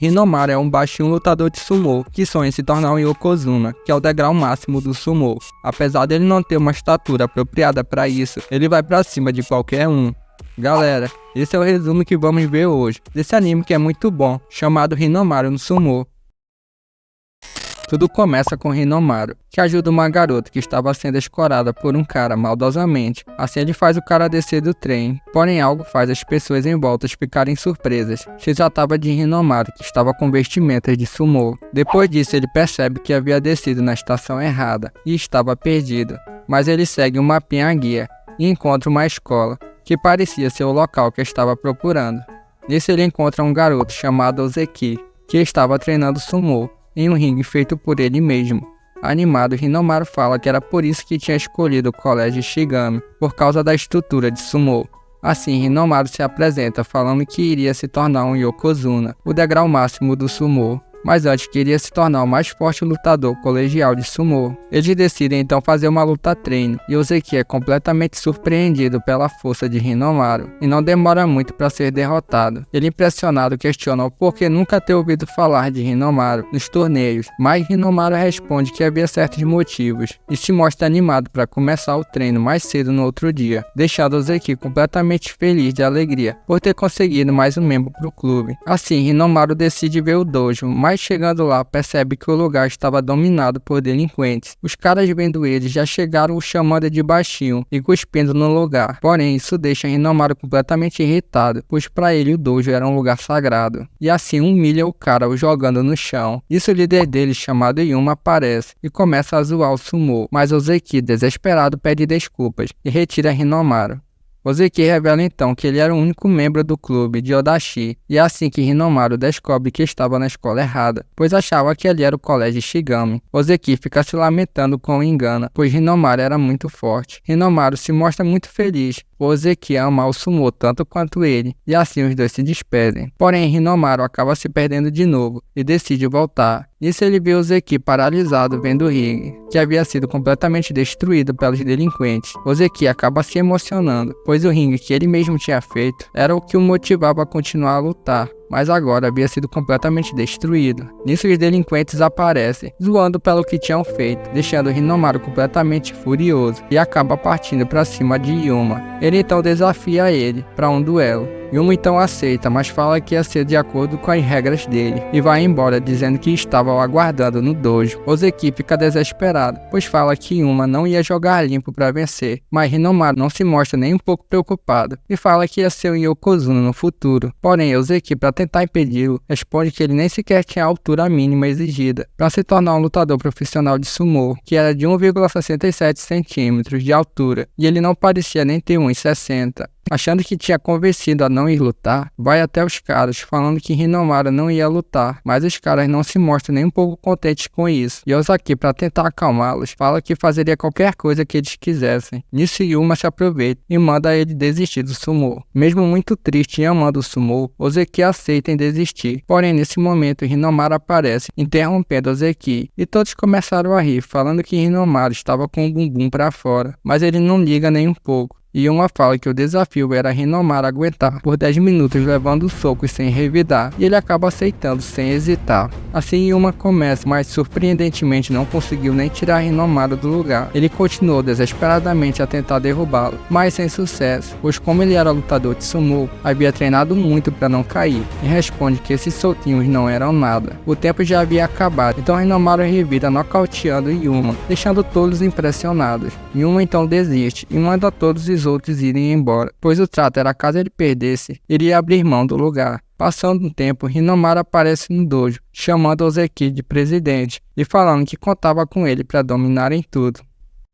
Hinomaru é um baixinho lutador de sumô que sonha em se tornar um Yokozuna, que é o degrau máximo do sumô. Apesar dele não ter uma estatura apropriada para isso, ele vai pra cima de qualquer um. Galera, esse é o resumo que vamos ver hoje, desse anime que é muito bom, chamado Hinomaru no Sumo. Tudo começa com Hinomaru, que ajuda uma garota que estava sendo escorada por um cara maldosamente. Assim ele faz o cara descer do trem, porém algo faz as pessoas em volta ficarem surpresas. Se tratava de Hinomaru, que estava com vestimentas de sumô. Depois disso ele percebe que havia descido na estação errada e estava perdido, mas ele segue um mapinha guia e encontra uma escola, que parecia ser o local que estava procurando. Nisso ele encontra um garoto chamado Ozeki, que estava treinando sumô em um ringue feito por ele mesmo. Animado, Hinomaru fala que era por isso que tinha escolhido o colégio Shigami, por causa da estrutura de sumô. Assim, Hinomaru se apresenta falando que iria se tornar um Yokozuna, o degrau máximo do sumô, mas antes queria se tornar o mais forte lutador colegial de sumô. Eles decidem então fazer uma luta treino, e Ozeki é completamente surpreendido pela força de Hinomaru, e não demora muito para ser derrotado. Ele impressionado questiona o porquê nunca ter ouvido falar de Hinomaru nos torneios, mas Hinomaru responde que havia certos motivos, e se mostra animado para começar o treino mais cedo no outro dia, deixando Ozeki completamente feliz de alegria por ter conseguido mais um membro para o clube. Assim, Hinomaru decide ver o dojo, mas chegando lá percebe que o lugar estava dominado por delinquentes. Os caras vendo eles já chegaram o chamando de baixinho e cuspindo no lugar. Porém, isso deixa Hinomaru completamente irritado, pois para ele o dojo era um lugar sagrado. E assim humilha o cara o jogando no chão. Isso o líder dele, chamado Yuma, aparece e começa a zoar o sumô, mas Ozeki, desesperado, pede desculpas e retira Hinomaru. Ozeki revela então que ele era o único membro do clube de Odashi, e é assim que Hinomaru descobre que estava na escola errada, pois achava que ali era o colégio Shigami. Ozeki fica se lamentando com o engano, pois Hinomaru era muito forte. Hinomaru se mostra muito feliz, pois Ozeki ama o sumô tanto quanto ele, e assim os dois se despedem. Porém, Hinomaru acaba se perdendo de novo, e decide voltar. Nisso ele vê Ozeki paralisado vendo o ringue, que havia sido completamente destruído pelos delinquentes. Ozeki acaba se emocionando, pois o ringue que ele mesmo tinha feito era o que o motivava a continuar a lutar, mas agora havia sido completamente destruído. Nisso os delinquentes aparecem, zoando pelo que tinham feito, deixando Hinomaru completamente furioso, e acaba partindo para cima de Yuma. Ele então desafia ele para um duelo. Yuma então aceita, mas fala que ia ser de acordo com as regras dele, e vai embora dizendo que estava o aguardando no dojo. Ozeki fica desesperado, pois fala que Yuma não ia jogar limpo para vencer, mas Hinomaru não se mostra nem um pouco preocupado, e fala que ia ser um Yokozuna no futuro. Porém, Ozeki, para tentar impedi-lo, responde que ele nem sequer tinha a altura mínima exigida para se tornar um lutador profissional de sumô, que era de 1,67 centímetros de altura, e ele não parecia nem ter 1,60. Achando que tinha convencido a não ir lutar, vai até os caras falando que Hinomaru não ia lutar, mas os caras não se mostram nem um pouco contentes com isso. E Ozeki, para tentar acalmá-los, fala que fazeria qualquer coisa que eles quisessem. Nisso Yuma se aproveita e manda ele desistir do sumô. Mesmo muito triste e amando o sumô, Ozeki aceita em desistir. Porém, nesse momento, Hinomaru aparece, interrompendo Ozeki, e todos começaram a rir, falando que Hinomaru estava com o bumbum para fora, mas ele não liga nem um pouco. E Yuma fala que o desafio era Hinomaru aguentar por 10 minutos levando socos sem revidar, e ele acaba aceitando sem hesitar. Assim Yuma começa, mas surpreendentemente não conseguiu nem tirar Hinomaru do lugar. Ele continuou desesperadamente a tentar derrubá-lo, mas sem sucesso, pois como ele era lutador de sumô, havia treinado muito para não cair, e responde que esses soltinhos não eram nada. O tempo já havia acabado, então Hinomaru revida nocauteando Yuma, deixando todos impressionados. Yuma então desiste e manda todos os outros irem embora, pois o trato era caso ele perdesse, iria abrir mão do lugar. Passando um tempo, Hinomaru aparece no dojo, chamando Ozeki de presidente e falando que contava com ele para dominarem tudo.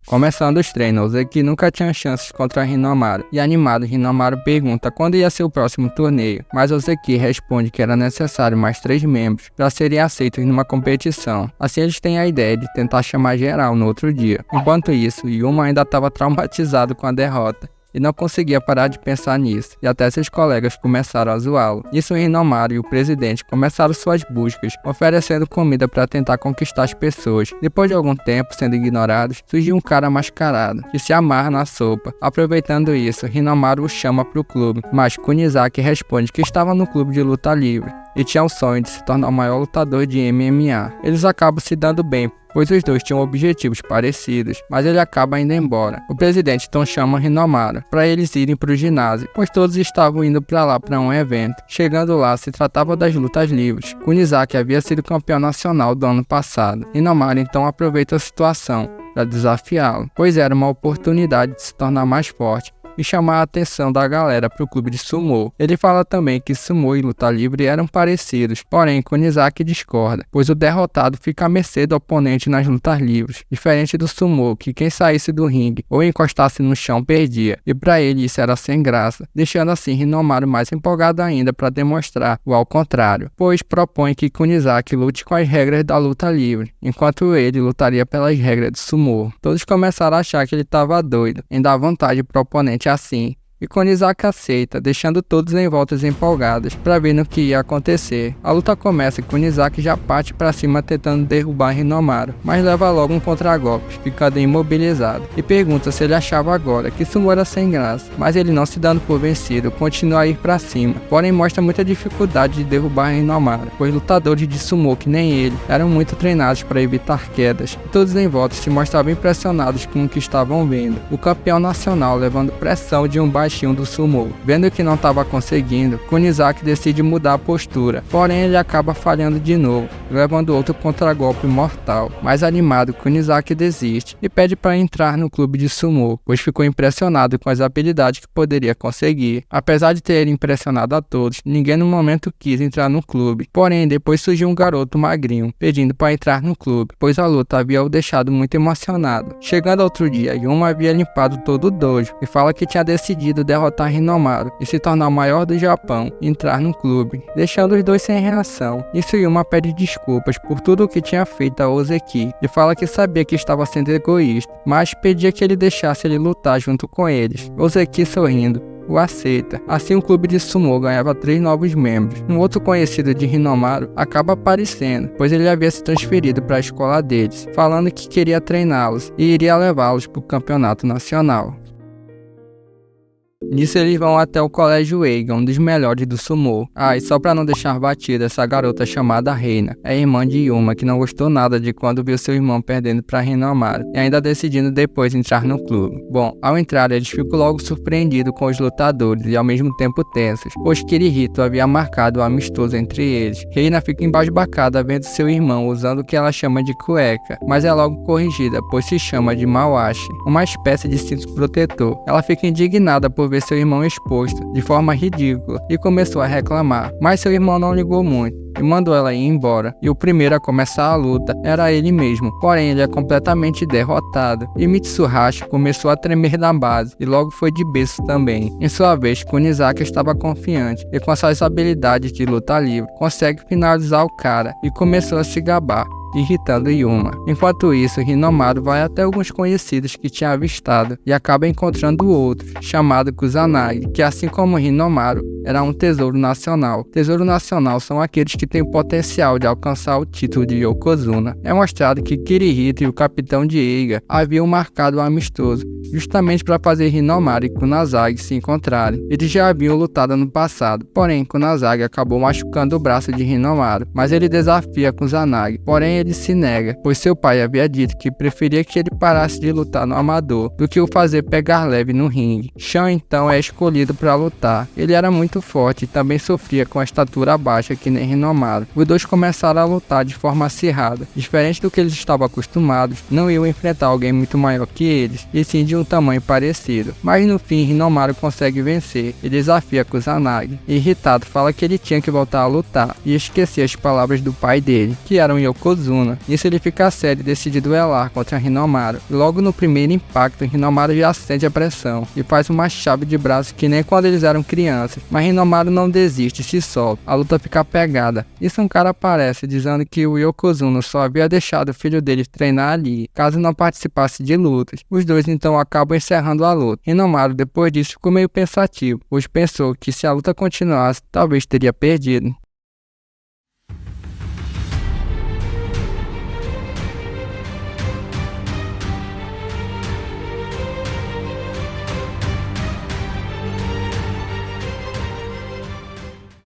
Começando os treinos, Ozeki nunca tinha chances contra Hinomaru, e animado, Hinomaru pergunta quando ia ser o próximo torneio, mas Ozeki responde que era necessário mais 3 membros para serem aceitos numa competição. Assim eles têm a ideia de tentar chamar geral no outro dia. Enquanto isso, Yuma ainda estava traumatizado com a derrota, e não conseguia parar de pensar nisso, e até seus colegas começaram a zoá-lo. Nisso Hinomaru e o presidente começaram suas buscas, oferecendo comida para tentar conquistar as pessoas. Depois de algum tempo sendo ignorados, surgiu um cara mascarado, que se amarra na sopa. Aproveitando isso, Hinomaru o chama para o clube, mas Kunizaki responde que estava no clube de luta livre. e tinha o sonho de se tornar o maior lutador de MMA. Eles acabam se dando bem, pois os dois tinham objetivos parecidos, mas ele acaba indo embora. O presidente então chama Hinomaru para eles irem para o ginásio, pois todos estavam indo para lá para um evento. Chegando lá, se tratava das lutas livres. Kunizaki havia sido campeão nacional do ano passado. Hinomaru então aproveita a situação para desafiá-lo, pois era uma oportunidade de se tornar mais forte e chamar a atenção da galera para o clube de sumô. Ele fala também que sumô e luta livre eram parecidos, porém Kunizaki discorda, pois o derrotado fica à mercê do oponente nas lutas livres, diferente do sumô, que quem saísse do ringue ou encostasse no chão perdia, e para ele isso era sem graça, deixando assim Hinomaru mais empolgado ainda para demonstrar o ao contrário, pois propõe que Kunizaki lute com as regras da luta livre, enquanto ele lutaria pelas regras do sumô. Todos começaram a achar que ele estava doido em dar vantagem para o oponente assim, e Kunizaki aceita, deixando todos em voltas empolgados para ver no que ia acontecer. A luta começa e Kunizaki já parte para cima tentando derrubar Hinomaru, mas leva logo um contragolpe, ficando imobilizado, e pergunta se ele achava agora que sumô era sem graça, mas ele, não se dando por vencido, continua a ir para cima, porém mostra muita dificuldade de derrubar Hinomaru, pois lutadores de sumô que nem ele eram muito treinados para evitar quedas, e todos em volta se mostravam impressionados com o que estavam vendo. O campeão nacional levando pressão de um baixinho do sumô. Vendo que não estava conseguindo, Kunizaki decide mudar a postura, porém ele acaba falhando de novo, levando outro contragolpe mortal. Mais animado, Kunizaki desiste e pede para entrar no clube de sumô, pois ficou impressionado com as habilidades que poderia conseguir. Apesar de ter impressionado a todos, ninguém no momento quis entrar no clube, porém depois surgiu um garoto magrinho, pedindo para entrar no clube, pois a luta havia o deixado muito emocionado. Chegando outro dia, Yuma havia limpado todo o dojo e fala que tinha decidido derrotar Hinomaru e se tornar o maior do Japão e entrar no clube, deixando os dois sem reação. Isso Yuma pede desculpas por tudo o que tinha feito a Ozeki e fala que sabia que estava sendo egoísta, mas pedia que ele deixasse ele lutar junto com eles. Ozeki, sorrindo, o aceita. Assim o clube de sumô ganhava 3 novos membros. Um outro conhecido de Hinomaru acaba aparecendo, pois ele havia se transferido para a escola deles, falando que queria treiná-los e iria levá-los para o campeonato nacional. Nisso eles vão até o colégio Eiga, um dos melhores do sumô. E só pra não deixar batida, essa garota chamada Reina é irmã de Yuma, que não gostou nada de quando viu seu irmão perdendo pra Hinomaru, e ainda decidindo depois entrar no clube. Bom, ao entrar eles ficam logo surpreendidos com os lutadores e ao mesmo tempo tensos, pois Kirihito havia marcado o amistoso entre eles. Reina fica embasbacada vendo seu irmão usando o que ela chama de cueca, mas é logo corrigida, pois se chama de mawashi, uma espécie de cinto protetor. Ela fica indignada por ver seu irmão exposto de forma ridícula e começou a reclamar, mas seu irmão não ligou muito e mandou ela ir embora, e o primeiro a começar a luta era ele mesmo, porém ele é completamente derrotado, e Mitsuhashi começou a tremer na base e logo foi de berço também. Em sua vez, Kunizaki estava confiante e com suas habilidades de luta livre consegue finalizar o cara e começou a se gabar, irritando Yuma. Enquanto isso, Hinomaru vai até alguns conhecidos que tinha avistado e acaba encontrando outro, chamado Kusanagi, que assim como Hinomaru, era um tesouro nacional. Tesouro nacional são aqueles que têm o potencial de alcançar o título de Yokozuna. É mostrado que Kirihito e o capitão de Eiga haviam marcado um amistoso, justamente para fazer Hinomaru e Kusanagi se encontrarem. Eles já haviam lutado no passado, porém Kusanagi acabou machucando o braço de Hinomaru, mas ele desafia Kusanagi, porém ele se nega, pois seu pai havia dito que preferia que ele parasse de lutar no amador do que o fazer pegar leve no ringue. Shan então é escolhido para lutar. Ele era muito forte e também sofria com a estatura baixa que nem Hinomaru. Os dois começaram a lutar de forma acirrada. Diferente do que eles estavam acostumados, não iam enfrentar alguém muito maior que eles, e sim de um tamanho parecido. Mas no fim, Hinomaru consegue vencer e desafia Kusanagi. Irritado, fala que ele tinha que voltar a lutar e esquecer as palavras do pai dele, que eram Yokozuna. Nisso ele fica sério e decide duelar contra Hinomaru. Logo no primeiro impacto, Hinomaru já sente a pressão e faz uma chave de braço que nem quando eles eram crianças, mas Hinomaru não desiste e se solta. A luta fica pegada. Isso um cara aparece dizendo que o Yokozuna só havia deixado o filho dele treinar ali, caso não participasse de lutas. Os dois então acabam encerrando a luta. Hinomaru depois disso ficou meio pensativo, pois pensou que se a luta continuasse, talvez teria perdido.